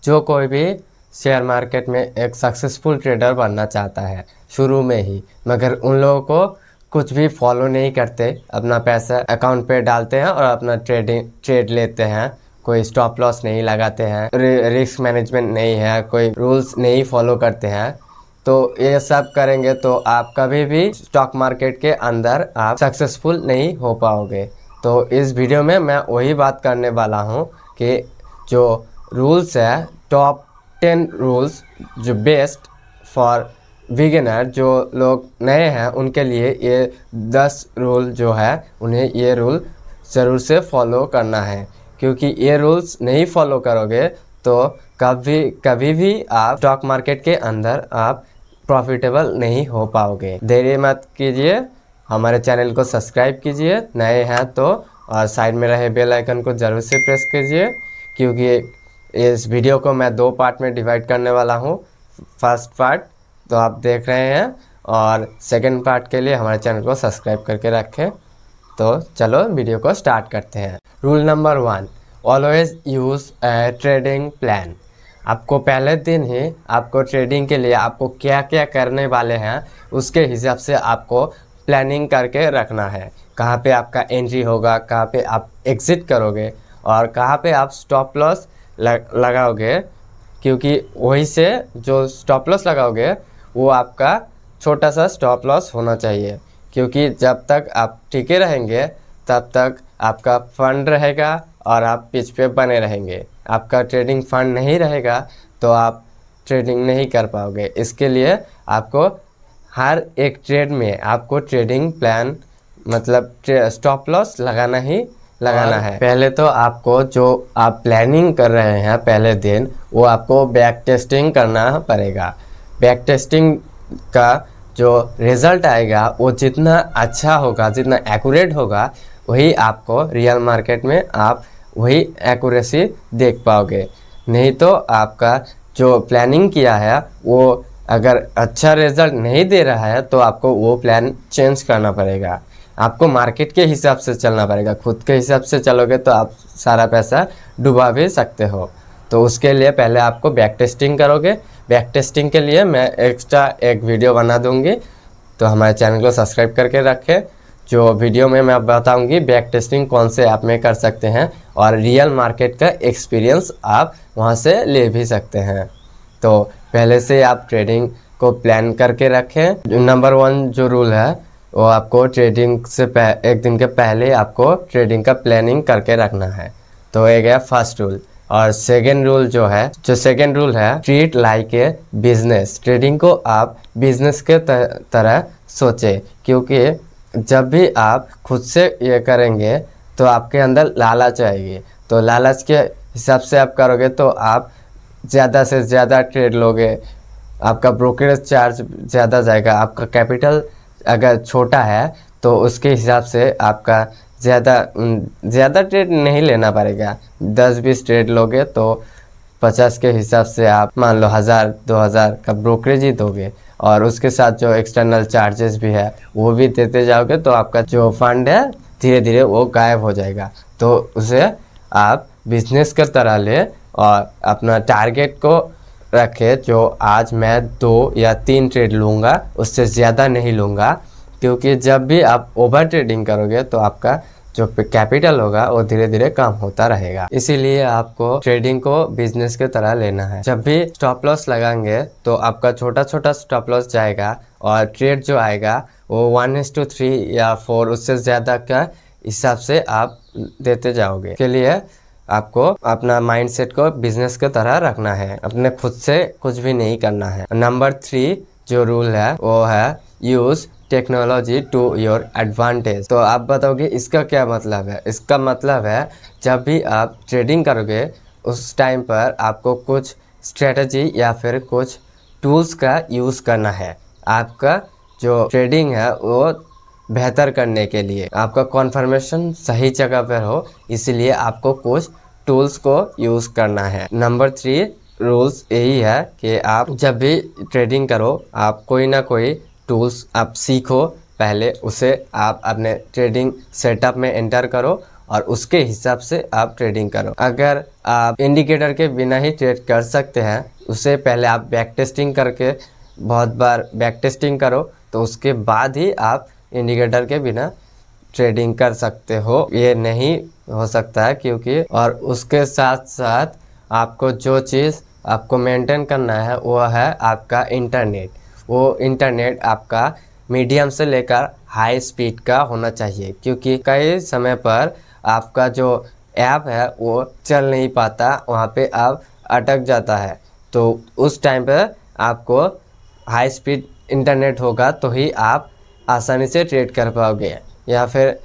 जो कोई भी शेयर मार्केट में एक सक्सेसफुल ट्रेडर बनना चाहता है शुरू में ही, मगर उन लोगों को कुछ भी फॉलो नहीं करते, अपना पैसा अकाउंट पे डालते हैं और अपना ट्रेड लेते हैं, कोई स्टॉप लॉस नहीं लगाते हैं, रिस्क मैनेजमेंट नहीं है, कोई रूल्स नहीं फॉलो करते हैं, तो ये सब करेंगे तो आप कभी भी स्टॉक मार्केट के अंदर आप सक्सेसफुल नहीं हो पाओगे। तो इस वीडियो में मैं वही बात करने वाला हूँ कि जो रूल्स है, टॉप 10 रूल्स जो बेस्ट फॉर बिगिनर, जो लोग नए हैं उनके लिए ये 10 रूल जो है उन्हें ये रूल ज़रूर से फॉलो करना है, क्योंकि ये रूल्स नहीं फॉलो करोगे तो कभी भी आप स्टॉक मार्केट के अंदर आप प्रॉफिटेबल नहीं हो पाओगे। देरी मत कीजिए, हमारे चैनल को सब्सक्राइब कीजिए नए हैं तो, और साइड में रहे बेल आइकन को ज़रूर से प्रेस कीजिए, क्योंकि इस वीडियो को मैं 2 पार्ट में डिवाइड करने वाला हूँ। फर्स्ट पार्ट तो आप देख रहे हैं और सेकंड पार्ट के लिए हमारे चैनल को सब्सक्राइब करके रखें। तो चलो वीडियो को स्टार्ट करते हैं। रूल नंबर 1, ऑलवेज यूज़ ए ट्रेडिंग प्लान। आपको पहले दिन ही आपको ट्रेडिंग के लिए आपको क्या क्या करने वाले हैं उसके हिसाब से आपको प्लानिंग करके रखना है। कहाँ पे आपका एंट्री होगा, कहाँ पे आप एग्ज़िट करोगे और कहाँ पे आप स्टॉप लॉस लगाओगे, क्योंकि वही से जो स्टॉप लॉस लगाओगे वो आपका छोटा सा स्टॉप लॉस होना चाहिए, क्योंकि जब तक आप टिके रहेंगे तब तक आपका फंड रहेगा और आप पिच पे बने रहेंगे। आपका ट्रेडिंग फंड नहीं रहेगा तो आप ट्रेडिंग नहीं कर पाओगे। इसके लिए आपको हर एक ट्रेड में आपको ट्रेडिंग प्लान मतलब स्टॉप लॉस लगाना है। पहले तो आपको जो आप प्लानिंग कर रहे हैं पहले दिन, वो आपको बैक टेस्टिंग करना पड़ेगा। बैक टेस्टिंग का जो रिज़ल्ट आएगा वो जितना अच्छा होगा, जितना एक्यूरेट होगा, वही आपको रियल मार्केट में आप वही एक्यूरेसी देख पाओगे। नहीं तो आपका जो प्लानिंग किया है वो अगर अच्छा रिज़ल्ट नहीं दे रहा है तो आपको वो प्लान चेंज करना पड़ेगा। आपको मार्केट के हिसाब से चलना पड़ेगा। खुद के हिसाब से चलोगे तो आप सारा पैसा डुबा भी सकते हो। तो उसके लिए पहले आपको बैक टेस्टिंग करोगे। बैक टेस्टिंग के लिए मैं एक्स्ट्रा एक वीडियो बना दूंगी, तो हमारे चैनल को सब्सक्राइब करके रखें। जो वीडियो में मैं बताऊंगी बैक टेस्टिंग कौन से ऐप में कर सकते हैं और रियल मार्केट का एक्सपीरियंस आप वहां से ले भी सकते हैं। तो पहले से आप ट्रेडिंग को प्लान करके रखें। नंबर 1 जो रूल है वो आपको ट्रेडिंग से एक दिन के पहले आपको ट्रेडिंग का प्लानिंग करके रखना है। तो ये गया फर्स्ट रूल। और सेकेंड रूल सेकेंड रूल है treat like a business. Trading को आप बिजनेस के तरह सोचें, क्योंकि जब भी आप खुद से ये करेंगे तो आपके अंदर लालच आएगी। तो लालच के हिसाब से आप करोगे तो आप ज़्यादा से ज़्यादा ट्रेड लोगे, आपका ब्रोकरेज चार्ज ज़्यादा जाएगा। आपका कैपिटल अगर छोटा है तो उसके हिसाब से आपका ज़्यादा ट्रेड नहीं लेना पड़ेगा। 10-20 ट्रेड लोगे तो 50 के हिसाब से आप मान लो 1000-2000 का ब्रोकरेज ही दोगे, और उसके साथ जो एक्सटर्नल चार्जेस भी है वो भी देते जाओगे, तो आपका जो फंड है धीरे धीरे वो गायब हो जाएगा। तो उसे आप बिजनेस की तरह ले और अपना टारगेट को रखे, जो आज मैं 2 या 3 ट्रेड लूँगा, उससे ज़्यादा नहीं लूँगा, क्योंकि जब भी आप ओवर ट्रेडिंग करोगे तो आपका जो कैपिटल होगा वो धीरे धीरे कम होता रहेगा। इसीलिए आपको ट्रेडिंग को बिजनेस की तरह लेना है। जब भी स्टॉप लॉस लगाएंगे तो आपका छोटा छोटा स्टॉप लॉस जाएगा और ट्रेड जो आएगा वो 1:3 या 4 उससे ज़्यादा का हिसाब से आप देते जाओगे। के लिए आपको अपना माइंडसेट को बिजनेस की तरह रखना है, अपने खुद से कुछ भी नहीं करना है। नंबर 3 जो रूल है वो है use technology to your advantage. तो आप बताओगे इसका क्या मतलब है? इसका मतलब है जब भी आप ट्रेडिंग करोगे उस टाइम पर आपको कुछ स्ट्रेटजी या फिर कुछ टूल्स का यूज़ करना है। आपका जो ट्रेडिंग है वो बेहतर करने के लिए, आपका कॉन्फर्मेशन सही जगह पर हो, इसलिए आपको कुछ टूल्स को यूज़ करना है। नंबर 3 रूल्स यही है कि आप जब भी ट्रेडिंग करो आप कोई ना कोई टूल्स आप सीखो, पहले उसे आप अपने ट्रेडिंग सेटअप में एंटर करो और उसके हिसाब से आप ट्रेडिंग करो। अगर आप इंडिकेटर के बिना ही ट्रेड कर सकते हैं, उससे पहले आप बैक टेस्टिंग करके बहुत बार बैक टेस्टिंग करो, तो उसके बाद ही आप इंडिकेटर के बिना ट्रेडिंग कर सकते हो। ये नहीं हो सकता है क्योंकि, और उसके साथ साथ आपको जो चीज़ आपको मेंटेन करना है वो है आपका इंटरनेट। वो इंटरनेट आपका मीडियम से लेकर हाई स्पीड का होना चाहिए, क्योंकि कई समय पर आपका जो ऐप है वो चल नहीं पाता, वहाँ पे आप अटक जाता है। तो उस टाइम पर आपको हाई स्पीड इंटरनेट होगा तो ही आप आसानी से ट्रेड कर पाओगे। या फिर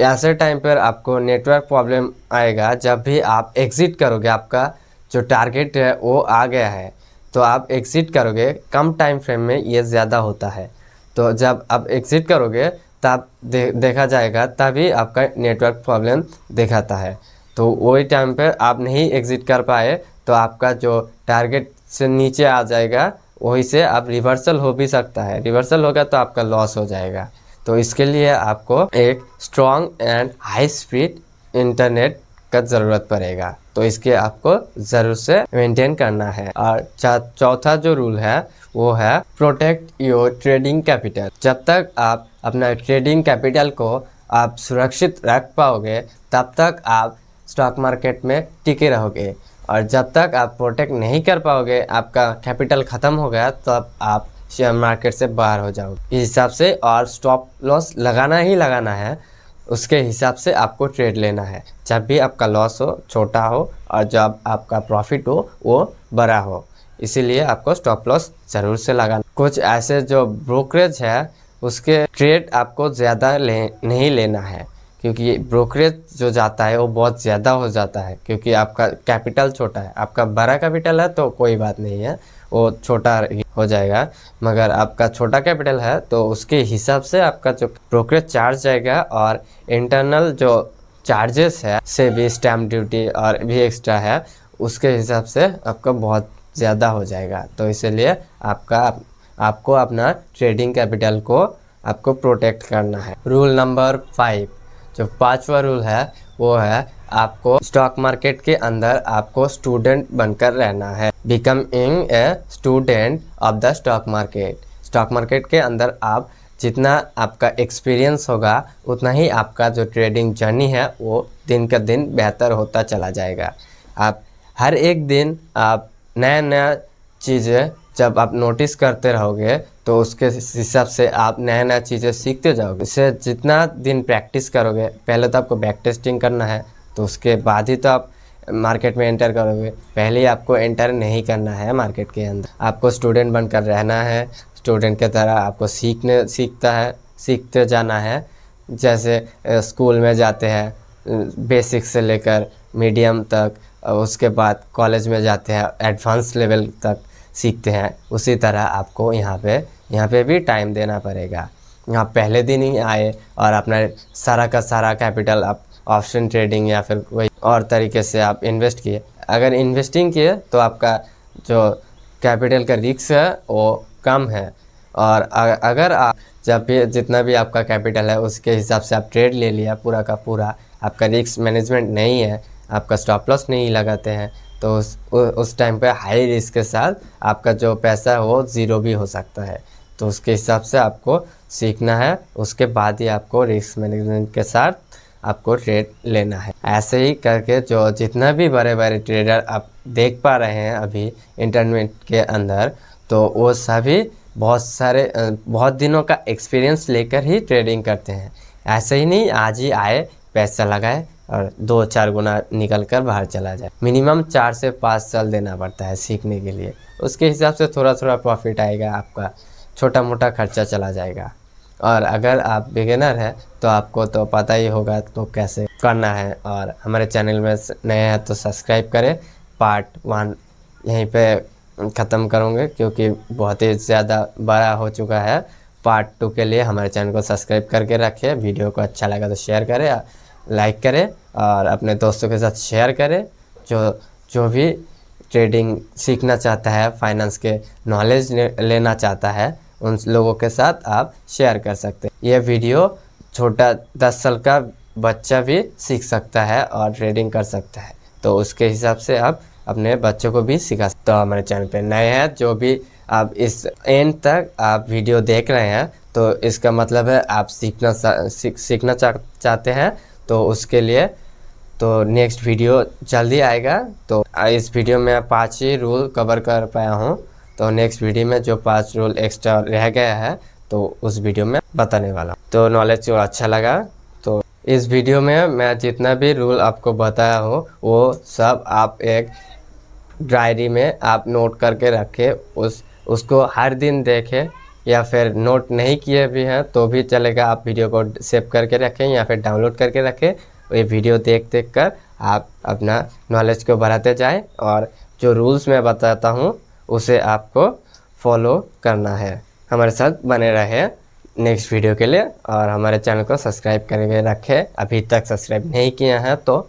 ऐसे टाइम पर आपको नेटवर्क प्रॉब्लम आएगा जब भी आप एग्ज़िट करोगे, आपका जो टारगेट है वो आ गया है तो आप एग्ज़िट करोगे। कम टाइम फ्रेम में ये ज़्यादा होता है, तो जब आप एग्ज़िट करोगे तब देखा जाएगा, तभी आपका नेटवर्क प्रॉब्लम दिखाता है। तो वही टाइम पर आप नहीं एग्ज़िट कर पाए तो आपका जो टारगेट से नीचे आ जाएगा, वही से आप रिवर्सल हो भी सकता है। रिवर्सल होगा तो आपका लॉस हो जाएगा। तो इसके लिए आपको एक strong and high speed internet का ज़रूरत पड़ेगा, तो इसके आपको ज़रूर से मेंटेन करना है। और चौथा जो रूल है वो है प्रोटेक्ट योर ट्रेडिंग कैपिटल। जब तक आप अपना ट्रेडिंग कैपिटल को आप सुरक्षित रख पाओगे तब तक आप स्टॉक मार्केट में टिके रहोगे, और जब तक आप प्रोटेक्ट नहीं कर पाओगे, आपका कैपिटल ख़त्म हो गया, तब आप शेयर मार्केट से बाहर हो जाओगे। इस हिसाब से, और स्टॉप लॉस लगाना ही लगाना है, उसके हिसाब से आपको ट्रेड लेना है। जब भी आपका लॉस हो छोटा हो और जब आपका प्रॉफिट हो वो बड़ा हो, इसीलिए आपको स्टॉप लॉस ज़रूर से लगाना। कुछ ऐसे जो ब्रोकरेज है उसके ट्रेड आपको ज़्यादा नहीं लेना है, क्योंकि ब्रोकरेज जो जाता है वो बहुत ज़्यादा हो जाता है, क्योंकि आपका कैपिटल छोटा है। आपका बड़ा कैपिटल है तो कोई बात नहीं है, वो छोटा हो जाएगा, मगर आपका छोटा कैपिटल है तो उसके हिसाब से आपका जो ब्रोकरेज चार्ज जाएगा, और इंटरनल जो चार्जेस है से भी स्टैम्प ड्यूटी और भी एक्स्ट्रा है, उसके हिसाब से आपका बहुत ज़्यादा हो जाएगा। तो इसलिए आपको अपना ट्रेडिंग कैपिटल को आपको प्रोटेक्ट करना है। रूल नंबर 5, जो 5वां रूल है वो है आपको स्टॉक मार्केट के अंदर आपको स्टूडेंट बनकर रहना है। Becoming a student of the stock market. Stock market के अंदर आप जितना आपका एक्सपीरियंस होगा उतना ही आपका जो ट्रेडिंग जर्नी है वो दिन का दिन बेहतर होता चला जाएगा। आप हर एक दिन आप नया नया चीज़ें जब आप नोटिस करते रहोगे तो उसके हिसाब से आप नया नया चीज़ें सीखते जाओगे। इससे जितना दिन प्रैक्टिस करोगे, पहले तो आपको बैक टेस्टिंग करना है, तो उसके बाद ही तो आप मार्केट में एंटर करोगे। पहले ही आपको एंटर नहीं करना है मार्केट के अंदर, आपको स्टूडेंट बनकर रहना है। स्टूडेंट की तरह आपको सीखते जाना है। जैसे स्कूल में जाते हैं बेसिक से लेकर मीडियम तक, उसके बाद कॉलेज में जाते हैं एडवांस लेवल तक सीखते हैं, उसी तरह आपको यहाँ पे भी टाइम देना पड़ेगा। यहाँ पहले दिन ही आए और अपना सारा का सारा कैपिटल आप ऑप्शन ट्रेडिंग या फिर कोई और तरीके से आप इन्वेस्ट किए। अगर इन्वेस्टिंग किए तो आपका जो कैपिटल का रिस्क है वो कम है, और अगर आप जब भी जितना भी आपका कैपिटल है उसके हिसाब से आप ट्रेड ले लिया पूरा का पूरा, आपका रिस्क मैनेजमेंट नहीं है, आपका स्टॉप लॉस नहीं लगाते हैं, तो उस टाइम पे हाई रिस्क के साथ आपका जो पैसा है वो ज़ीरो भी हो सकता है। तो उसके हिसाब से आपको सीखना है, उसके बाद ही आपको रिस्क मैनेजमेंट के साथ आपको ट्रेड लेना है। ऐसे ही करके जो जितना भी बड़े बड़े ट्रेडर आप देख पा रहे हैं अभी इंटरनेट के अंदर, तो वो सभी बहुत दिनों का एक्सपीरियंस लेकर ही ट्रेडिंग करते हैं। ऐसे ही नहीं आज ही आए, पैसा लगाए और 2-4 गुना निकल कर बाहर चला जाए। मिनिमम 4 से 5 साल देना पड़ता है सीखने के लिए। उसके हिसाब से थोड़ा थोड़ा प्रॉफिट आएगा, आपका छोटा मोटा खर्चा चला जाएगा। और अगर आप बिगिनर हैं तो आपको तो पता ही होगा तो कैसे करना है। और हमारे चैनल में नए हैं तो सब्सक्राइब करें। पार्ट 1 यहीं पे ख़त्म करूँगे क्योंकि बहुत ही ज़्यादा बड़ा हो चुका है। पार्ट 2 के लिए हमारे चैनल को सब्सक्राइब करके रखें। वीडियो को अच्छा लगा तो शेयर करें, लाइक करें और अपने दोस्तों के साथ शेयर करें। जो भी ट्रेडिंग सीखना चाहता है, फाइनेंस के नॉलेज लेना चाहता है, उन लोगों के साथ आप शेयर कर सकते हैं। यह वीडियो छोटा 10 साल का बच्चा भी सीख सकता है और ट्रेडिंग कर सकता है। तो उसके हिसाब से आप अपने बच्चों को भी सिखा सकते हो। तो हमारे चैनल पे नए हैं जो भी आप इस एंड तक आप वीडियो देख रहे हैं, तो इसका मतलब है आप सीखना चाहते हैं। तो उसके लिए तो नेक्स्ट वीडियो जल्दी आएगा। तो इस वीडियो में 5 ही रूल कवर कर पाया हूँ। तो नेक्स्ट वीडियो में जो 5 रूल एक्स्ट्रा रह गया है तो उस वीडियो में बताने वाला हूँ। तो नॉलेज जो अच्छा लगा तो इस वीडियो में मैं जितना भी रूल आपको बताया हूँ वो सब आप एक डायरी में आप नोट करके रखें। उसको हर दिन देखें, या फिर नोट नहीं किए भी हैं तो भी चलेगा। आप वीडियो को सेव करके रखें या फिर डाउनलोड करके रखें। ये वीडियो देख कर आप अपना नॉलेज को बढ़ाते जाएं और जो रूल्स मैं बताता हूँ उसे आपको फॉलो करना है। हमारे साथ बने रहे नेक्स्ट वीडियो के लिए, और हमारे चैनल को सब्सक्राइब करके रखें। अभी तक सब्सक्राइब नहीं किए हैं तो